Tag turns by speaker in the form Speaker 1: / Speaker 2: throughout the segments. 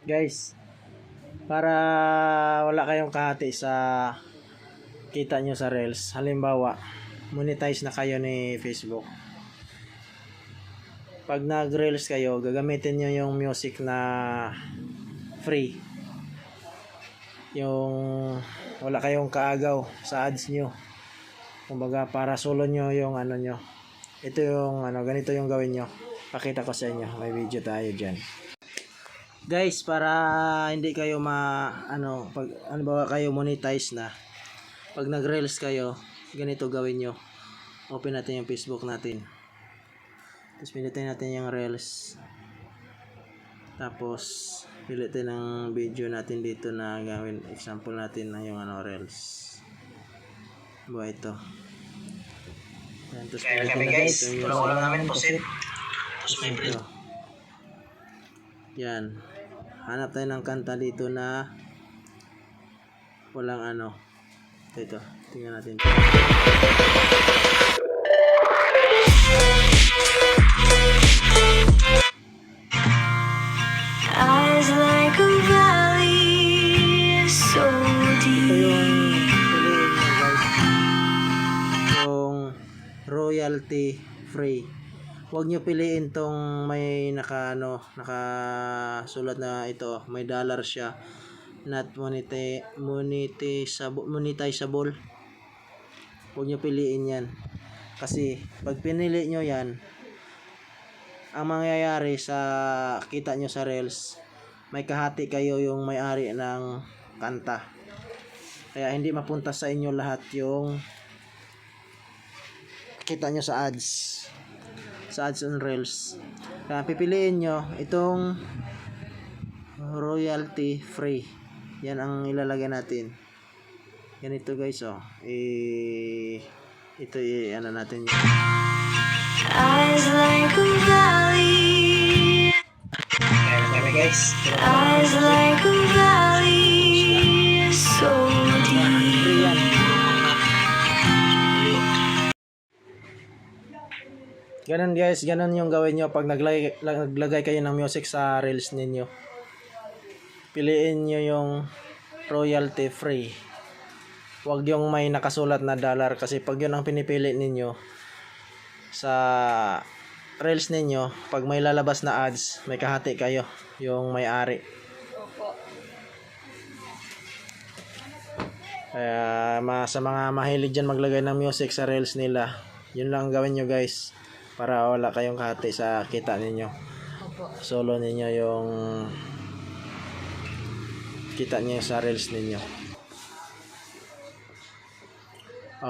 Speaker 1: Guys, para wala kayong kahati sa kita nyo sa Reels, halimbawa monetize na kayo ni Facebook, pag nag-Reels kayo, gagamitin nyo yung music na free, yung wala kayong kaagaw sa ads nyo, kumbaga para solo nyo yung ano nyo. Ito yung ganito yung gawin nyo, pakita ko sa inyo, may video tayo dyan guys, para hindi kayo pag ba kayo monetize na, pag nag-reels kayo, ganito gawin nyo. Open natin yung Facebook natin, tapos pilitin natin yung reels, tapos pilitin ang video natin dito na gawin, example natin na yung reels ba ito. Yan, tapos pilitin natin guys, wala namin posit, tapos may print. Yan, hanap tayo ng kanta dito na walang ito, tingnan natin.
Speaker 2: Eyes like a valley so deep.
Speaker 1: Yung royalty free. Huwag nyo piliin tong may nakasulat na ito, may dollar siya, not monetizable. Huwag nyo piliin yan, kasi pag pinili nyo yan, ang mangyayari sa kita nyo sa reels, may kahati kayo yung may-ari ng kanta, kaya hindi mapunta sa inyo lahat yung kita nyo sa ads on reels. Kaya pipiliin nyo itong royalty free, yan ang ilalagay natin. Ganito guys, ito natin yun.
Speaker 2: Eyes like a valley.
Speaker 1: Guys,
Speaker 2: Eyes like a valley so deep.
Speaker 1: free yan. Ganun guys, ganun yung gawin nyo pag naglagay kayo ng music sa reels ninyo. Piliin nyo yung royalty free. Huwag yung may nakasulat na dollar, kasi pag yun ang pinipili ninyo sa reels ninyo, pag may lalabas na ads, may kahati kayo, yung may-ari. Kaya sa mga mahilig dyan maglagay ng music sa reels nila, yun lang gawin nyo guys, para wala kayong kahati sa kita ninyo. Solo ninyo yung kita niyo sa reels ninyo.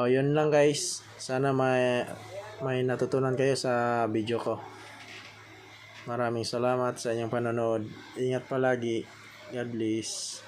Speaker 1: Yun lang guys, sana may natutunan kayo sa video ko. Maraming salamat sa inyong panonood. Ingat palagi. God bless.